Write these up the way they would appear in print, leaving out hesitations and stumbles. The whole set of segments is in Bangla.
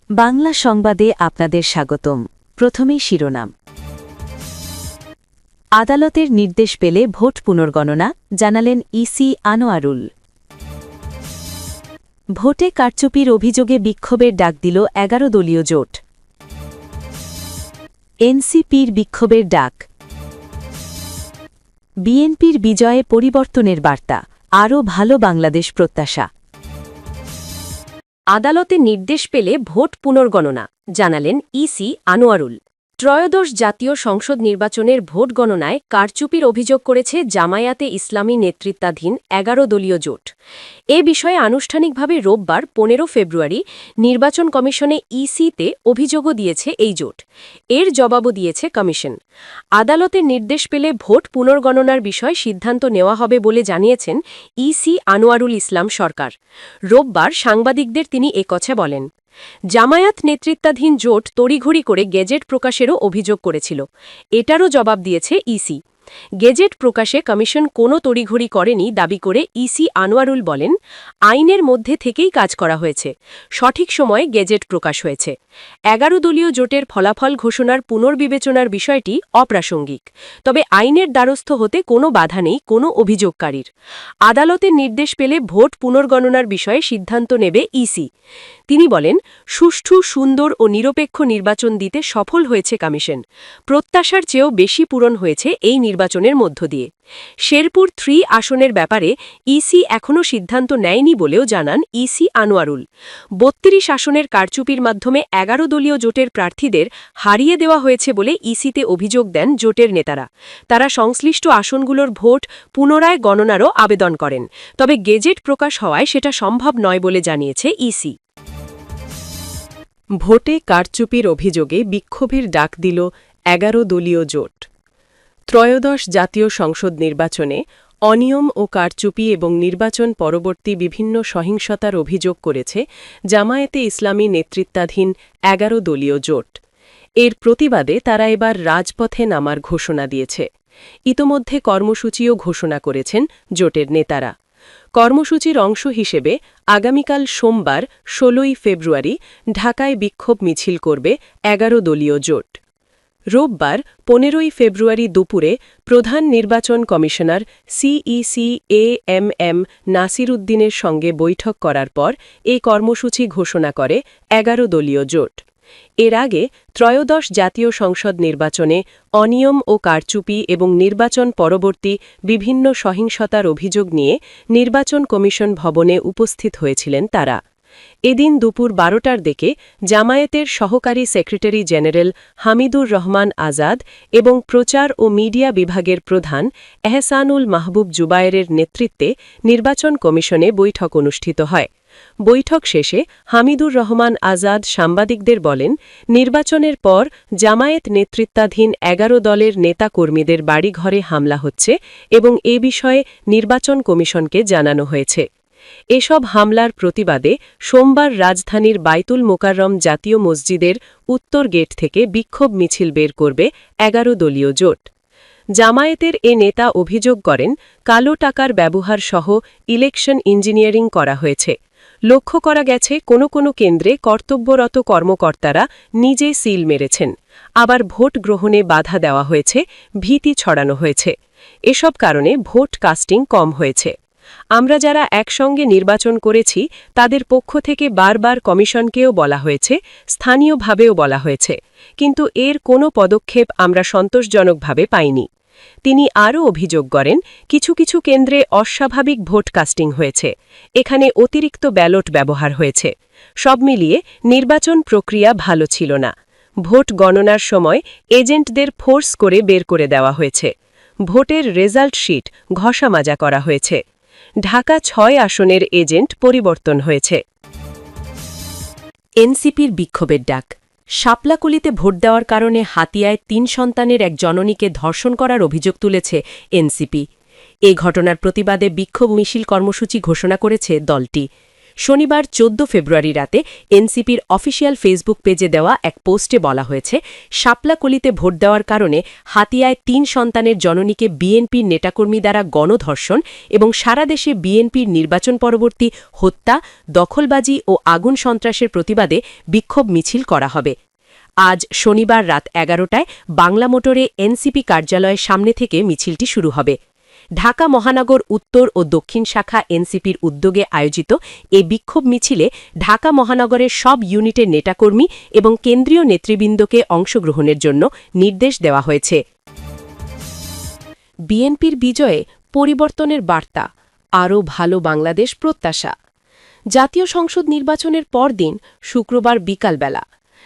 বাংলা সংবাদে আপনাদের স্বাগতম। প্রথমেই শিরোনাম। আদালতের নির্দেশ পেলে ভোট পুনর্গণনা, জানালেন ইসি আনোয়ারুল। ভোটে কারচুপির অভিযোগে বিক্ষোভের ডাক দিল ১১ দলীয় জোট। এনসিপির বিক্ষোভের ডাক। বিএনপির বিজয়ে পরিবর্তনের বার্তা, আরও ভালো বাংলাদেশ প্রত্যাশা। আদালতে নির্দেশ পেলে ভোট পুনর্গণনা, জানালেন ইসি আনোয়ারুল। ত্রয়োদশ জাতীয় সংসদ নির্বাচনের ভোট গণনায় কারচুপির অভিযোগ করেছে জামায়াতে ইসলামী নেতৃত্বাধীন ১১ দলীয় জোট। এ বিষয়ে আনুষ্ঠানিকভাবে রোববার ১৫ ফেব্রুয়ারি নির্বাচন কমিশনে ইসিতে অভিযোগও দিয়েছে এই জোট। এর জবাবও দিয়েছে কমিশন। আদালতের নির্দেশ পেলে ভোট পুনর্গণনার বিষয়ে সিদ্ধান্ত নেওয়া হবে বলে জানিয়েছেন ইসি আনোয়ারুল ইসলাম সরকার। রোববার সাংবাদিকদের তিনি একথা বলেন। জামায়াত নেতৃত্বাধীন জোট তড়িঘড়ি করে গেজেট প্রকাশেরও অভিযোগ করেছিল। এটারও জবাব দিয়েছে ইসি। গেজেট প্রকাশে কমিশন কোনো তড়িঘড়ি করেনি দাবি করে ইসি আনোয়ারুল বলেন, আইনের মধ্যে থেকেই কাজ করা হয়েছে, সঠিক সময়ে গেজেট প্রকাশ হয়েছে। ১১ দলীয় জোটের ফলাফল ঘোষণার পুনর্বিবেচনার বিষয়টি অপ্রাসঙ্গিক, তবে আইনের দ্বারস্থ হতে কোনো বাধা নেই কোনো অভিযোগকারীর। আদালতের নির্দেশ পেলে ভোট পুনর্গণনার বিষয়ে সিদ্ধান্ত নেবে ইসি। তিনি বলেন, সুষ্ঠু, সুন্দর ও নিরপেক্ষ নির্বাচন দিতে সফল হয়েছে কমিশন। প্রত্যাশার চেয়েও বেশি পূরণ হয়েছে এই নির্বাচনের মধ্য দিয়ে। শেরপুর 3 আসনের ব্যাপারে ইসি এখনও সিদ্ধান্ত নেয়নি বলেও জানান ইসি আনোয়ারুল। ৩২ আসনের কারচুপির মাধ্যমে ১১ দলীয় জোটের প্রার্থীদের হারিয়ে দেওয়া হয়েছে বলে ইসিতে অভিযোগ দেন জোটের নেতারা। তারা সংশ্লিষ্ট আসনগুলোর ভোট পুনরায় গণনারও আবেদন করেন, তবে গেজেট প্রকাশ হওয়ায় সেটা সম্ভব নয় বলে জানিয়েছে ইসি। ভোটে কারচুপির অভিযোগে বিক্ষোভের ডাক দিল ১১ দলীয় জোট। ত্রয়োদশ জাতীয় সংসদ নির্বাচনে অনিয়ম ও কারচুপি এবং নির্বাচন পরবর্তী বিভিন্ন সহিংসতার অভিযোগ করেছে জামায়াতে ইসলামী নেতৃত্বাধীন ১১ দলীয় জোট। এর প্রতিবাদে তারা এবার রাজপথে নামার ঘোষণা দিয়েছে। ইতোমধ্যে কর্মসূচিও ঘোষণা করেছেন জোটের নেতারা। কর্মসূচির অংশ হিসেবে আগামীকাল সোমবার ১৬ই ফেব্রুয়ারি ঢাকায় বিক্ষোভ মিছিল করবে ১১ দলীয় জোট। রোববার ১৫ই ফেব্রুয়ারি দুপুরে প্রধান নির্বাচন কমিশনার সিইসি-এএমএম নাসির উদ্দিনের সঙ্গে বৈঠক করার পর এই কর্মসূচি ঘোষণা করে ১১ দলীয় জোট। এর আগে ত্রয়োদশ জাতীয় সংসদ নির্বাচনে অনিয়ম ও কারচুপি এবং নির্বাচন পরবর্তী বিভিন্ন সহিংসতার অভিযোগ নিয়ে নির্বাচন কমিশন ভবনে উপস্থিত হয়েছিলেন তারা। এদিন দুপুর ১২টার দিকে জামায়াতের সহকারী সেক্রেটারি জেনারেল হামিদুর রহমান আজাদ এবং প্রচার ও মিডিয়া বিভাগের প্রধান এহসানুল মাহবুব জুবায়েরের নেতৃত্বে নির্বাচন কমিশনে বৈঠক অনুষ্ঠিত হয়। বৈঠক শেষে হামিদুর রহমান আজাদ সাংবাদিকদের বলেন, নির্বাচনের পর জামায়াত নেতৃত্বাধীন ১১ দলের নেতাকর্মীদের বাড়িঘরে হামলা হচ্ছে এবং এ বিষয়ে নির্বাচন কমিশনকে জানানো হয়েছে। এসব হামলার প্রতিবাদে সোমবার রাজধানীর বাইতুল মোকাররম জাতীয় মসজিদের উত্তর গেট থেকে বিক্ষোভ মিছিল বের করবে ১১ দলীয় জোট। জামায়াতের এ নেতা অভিযোগ করেন, কালো টাকার ব্যবহার সহ ইলেকশন ইঞ্জিনিয়ারিং করা হয়েছে। লক্ষ্য করা গেছে কোনো কোনো কেন্দ্রে কর্তব্যরত কর্মকর্তারা নিজে সিল মেরেছেন, আবার ভোট গ্রহণে বাধা দেওয়া হয়েছে, ভীতি ছড়ানো হয়েছে। এসব কারণে ভোট কাস্টিং কম হয়েছে। আমরা যারা একসঙ্গে নির্বাচন করেছি তাদের পক্ষ থেকে বারবার কমিশনকেও বলা হয়েছে, স্থানীয়ভাবেও বলা হয়েছে, কিন্তু এর কোনো পদক্ষেপ আমরা সন্তোষজনকভাবে পাইনি। তিনি আরও অভিযোগ করেন, কিছু কিছু কেন্দ্রে অস্বাভাবিক ভোট কাস্টিং হয়েছে, এখানে অতিরিক্ত ব্যালট ব্যবহার হয়েছে। সব মিলিয়ে নির্বাচন প্রক্রিয়া ভালো ছিল না। ভোট গণনার সময় এজেন্টদের ফোর্স করে বের করে দেওয়া হয়েছে। ভোটের রেজাল্ট শিট ঘষামাজা করা হয়েছে। ঢাকা ৬ আসনের এজেন্ট পরিবর্তন হয়েছে। এনসিপির বিক্ষোভের ডাক। শাপলাকলিতে ভোট দেওয়ার কারণে হাতিয়ায় ৩ সন্তানের এক জননীকে ধর্ষণ করার অভিযোগ তুলেছে এনসিপি। এই ঘটনার প্রতিবাদে বিক্ষোভ মিছিল কর্মসূচি ঘোষণা করেছে দলটি। শনিবার ১৪ ফেব্রুয়ারি রাতে এনসিপির অফিসিয়াল ফেসবুক পেজে দেওয়া এক পোস্টে বলা হয়েছে, শাপলাকলিতে ভোট দেওয়ার কারণে হাতিয়ায় ৩ সন্তানের জননীকে বিএনপির নেতাকর্মী দ্বারা গণধর্ষণ এবং সারা দেশে বিএনপির নির্বাচন পরবর্তী হত্যা, দখলবাজি ও আগুন সন্ত্রাসের প্রতিবাদে বিক্ষোভ মিছিল করা হবে। আজ শনিবার রাত ১১টায় বাংলা মোটরে এনসিপি কার্যালয়ের সামনে থেকে মিছিলটি শুরু হবে। ঢাকা মহানগর উত্তর ও দক্ষিণ শাখা এনসিপির উদ্যোগে আয়োজিত এই বিক্ষোভ মিছিলে ঢাকা মহানগরের সব ইউনিটের নেতাকর্মী এবং কেন্দ্রীয় নেতৃবৃন্দকে অংশগ্রহণের জন্য নির্দেশ দেওয়া হয়েছে। বিএনপির বিজয়ে পরিবর্তনের বার্তা, আরও ভালো বাংলাদেশ প্রত্যাশা। জাতীয় সংসদ নির্বাচনের পরদিন শুক্রবার বিকালবেলা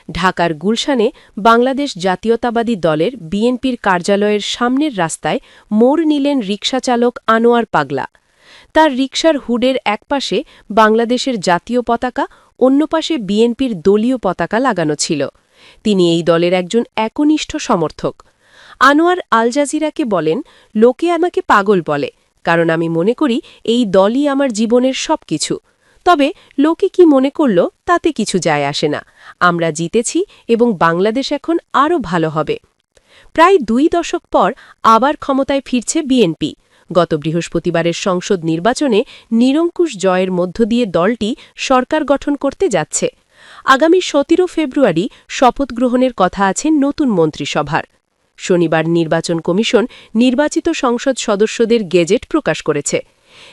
ঢাকার গুলশানে বাংলাদেশ জাতীয়তাবাদী দলের বিএনপির কার্যালয়ের সামনের রাস্তায় মোড় নিলেন রিকশাচালক আনোয়ার পাগলা। তার রিকশার হুডের একপাশে বাংলাদেশের জাতীয় পতাকা, অন্য পাশে বিএনপির দলীয় পতাকা লাগানো ছিল। তিনি এই দলের একজন একনিষ্ঠ সমর্থক। আনোয়ার আল জাজিরাকে বলেন, লোকে আমাকে পাগল বলে, কারণ আমি মনে করি এই দলই আমার জীবনের সবকিছু। তবে লোকে কি মনে করল তাতে কিছু যায় আসে না। আমরা জিতেছি এবং বাংলাদেশ এখন আরও ভালো হবে। প্রায় ২ দশক পর আবার ক্ষমতায় ফিরছে বিএনপি। গত বৃহস্পতিবারের সংসদ নির্বাচনে নিরঙ্কুশ জয়ের মধ্য দিয়ে দলটি সরকার গঠন করতে যাচ্ছে। আগামী ১৭ ফেব্রুয়ারি শপথ গ্রহণের কথা আছে নতুন মন্ত্রিসভার। শনিবার নির্বাচন কমিশন নির্বাচিত সংসদ সদস্যদের গেজেট প্রকাশ করেছে।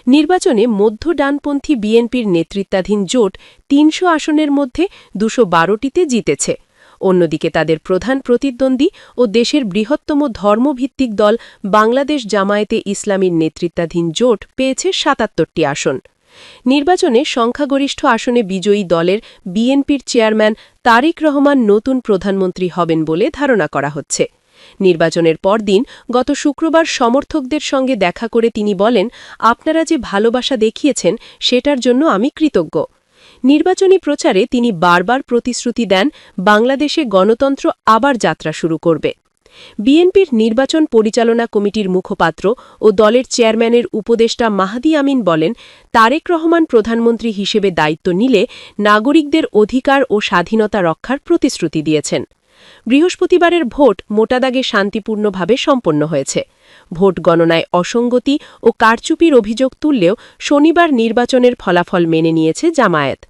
নির্বাচনে মধ্য ডানপন্থী বিএনপির নেতৃত্বাধীন জোট ৩০০ আসনের মধ্যে ২১২টিতে জিতেছে। অন্যদিকে তাদের প্রধান প্রতিদ্বন্দ্বী ও দেশের বৃহত্তম ধর্মভিত্তিক দল বাংলাদেশ জামায়াতে ইসলামীর নেতৃত্বাধীন জোট পেয়েছে ৭৭টি আসন। নির্বাচনে সংখ্যাগরিষ্ঠ আসনে বিজয়ী দলের বিএনপির চেয়ারম্যান তারেক রহমান নতুন প্রধানমন্ত্রী হবেন বলে ধারণা করা হচ্ছে। নির্বাচনের পরদিন গত শুক্রবার সমর্থকদের সঙ্গে দেখা করে তিনি বলেন, আপনারা যে ভালোবাসা দেখিয়েছেন সেটার জন্য আমি কৃতজ্ঞ। নির্বাচনী প্রচারে তিনি বারবার প্রতিশ্রুতি দেন, বাংলাদেশে গণতন্ত্র আবার যাত্রা শুরু করবে। বিএনপির নির্বাচন পরিচালনা কমিটির মুখপাত্র ও দলের চেয়ারম্যানের উপদেষ্টা মাহদি আমিন বলেন, তারেক রহমান প্রধানমন্ত্রী হিসেবে দায়িত্ব নিলে নাগরিকদের অধিকার ও স্বাধীনতা রক্ষার প্রতিশ্রুতি দিয়েছেন। বৃহস্পতিবারের ভোট মোটাদাগে শান্তিপূর্ণভাবে সম্পন্ন হয়েছে। ভোট গণনায় অসঙ্গতি ও কারচুপির অভিযোগ তুললেও শনিবার নির্বাচনের ফলাফল মেনে নিয়েছে জামায়াত।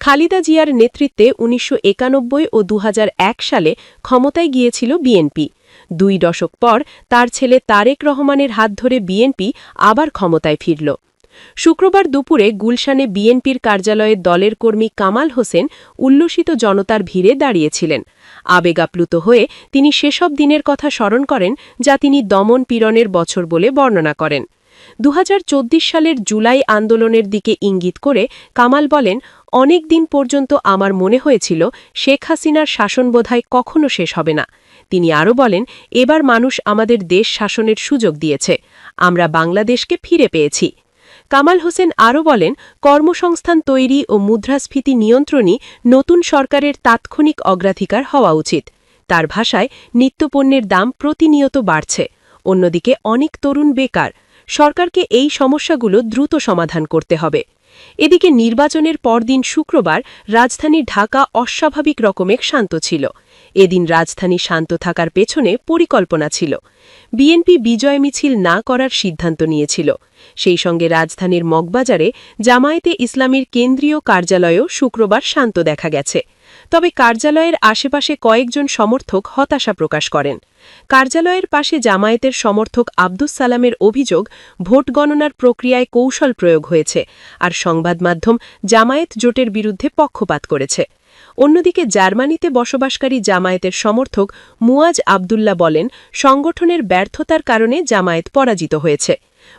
খালেদা জিয়ার নেতৃত্বে ১৯৯১ ও ২০০১ সালে ক্ষমতায় গিয়েছিল বিএনপি। ২ দশক পর তার ছেলে তারেক রহমানের হাত ধরে বিএনপি আবার ক্ষমতায় ফিরল। শুক্রবার দুপুরে গুলশানে বিএনপির কার্যালয়ে দলের কর্মী কামাল হোসেন উল্লসিত জনতার ভিড়ে দাঁড়িয়েছিলেন। আবেগাপ্লুত হয়ে তিনি সেসব দিনের কথা স্মরণ করেন যা তিনি দমন পীড়নের বছর বলে বর্ণনা করেন। ২০২৪ সালের জুলাই আন্দোলনের দিকে ইঙ্গিত করে কামাল বলেন, অনেক দিন পর্যন্ত আমার মনে হয়েছিল শেখ হাসিনার শাসন বোধহয় কখনো শেষ হবে না। তিনি আরও বলেন, এবার মানুষ আমাদের দেশ শাসনের সুযোগ দিয়েছে, আমরা বাংলাদেশকে ফিরে পেয়েছি। কামাল হোসেন আরও বলেন, কর্মসংস্থান তৈরি ও মুদ্রাস্ফীতি নিয়ন্ত্রণই নতুন সরকারের তাৎক্ষণিক অগ্রাধিকার হওয়া উচিত। তার ভাষায়, নিত্যপণ্যের দাম প্রতিনিয়ত বাড়ছে। অন্যদিকে অনেক তরুণ বেকার। সরকারকে এই সমস্যাগুলো দ্রুত সমাধান করতে হবে। এদিকে নির্বাচনের পরদিন শুক্রবার রাজধানী ঢাকা অস্বাভাবিক রকমের শান্ত ছিল। এদিন রাজধানী শান্ত থাকার পেছনে পরিকল্পনা ছিল। বিএনপি বিজয় মিছিল না করার সিদ্ধান্ত নিয়েছিল। সেই সঙ্গে রাজধানীর মগবাজারে জামায়াতে ইসলামীর কেন্দ্রীয় কার্যালয়েও শুক্রবার শান্ত দেখা গেছে। তবে কার্যালয়ের আশেপাশে কয়েকজন সমর্থক হতাশা প্রকাশ করেন। কার্যালয়ের পাশে জামায়াতের সমর্থক আব্দুস সালামের অভিযোগ, ভোট গণনার প্রক্রিয়ায় কৌশল প্রয়োগ হয়েছে আর সংবাদ মাধ্যম জামায়াত জোটের বিরুদ্ধে পক্ষপাত করেছে। অন্যদিকে জার্মানিতে বসবাসকারী জামায়াতের সমর্থক মুয়াজ আবদুল্লাহ বলেন, সংগঠনের ব্যর্থতার কারণে জামায়াত পরাজিত হয়েছে।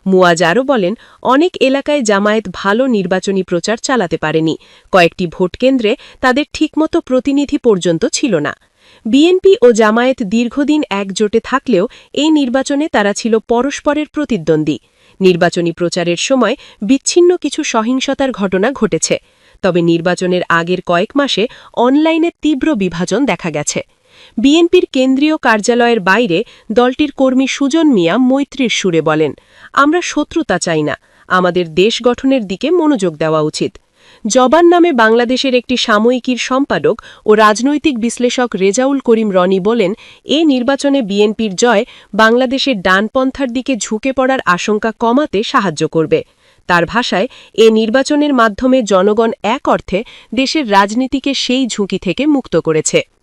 মুয়াজ আরও বলেন, অনেক এলাকায় জামায়াত ভালো নির্বাচনী প্রচার চালাতে পারেনি। কয়েকটি ভোটকেন্দ্রে তাদের ঠিকমতো প্রতিনিধি পর্যন্ত ছিল না। বিএনপি ও জামায়াত দীর্ঘদিন একজোটে থাকলেও এই নির্বাচনে তারা ছিল পরস্পরের প্রতিদ্বন্দ্বী। নির্বাচনী প্রচারের সময় বিচ্ছিন্ন কিছু সহিংসতার ঘটনা ঘটেছে। তবে নির্বাচনের আগের কয়েক মাসে অনলাইনে তীব্র বিভাজন দেখা গেছে। বিএনপির কেন্দ্রীয় কার্যালয়ের বাইরে দলটির কর্মী সুজন মিয়া মৈত্রীর সুরে বলেন, আমরা শত্রুতা চাই না, আমাদের দেশ গঠনের দিকে মনোযোগ দেওয়া উচিত। জবান নামে বাংলাদেশের একটি সাময়িকীর সম্পাদক ও রাজনৈতিক বিশ্লেষক রেজাউল করিম রনি বলেন, এ নির্বাচনে বিএনপির জয় বাংলাদেশের ডানপন্থার দিকে ঝুঁকে পড়ার আশঙ্কা কমাতে সাহায্য করবে। তার ভাষায়, এ নির্বাচনের মাধ্যমে জনগণ এক অর্থে দেশের রাজনীতিকে সেই ঝুঁকি থেকে মুক্ত করেছে।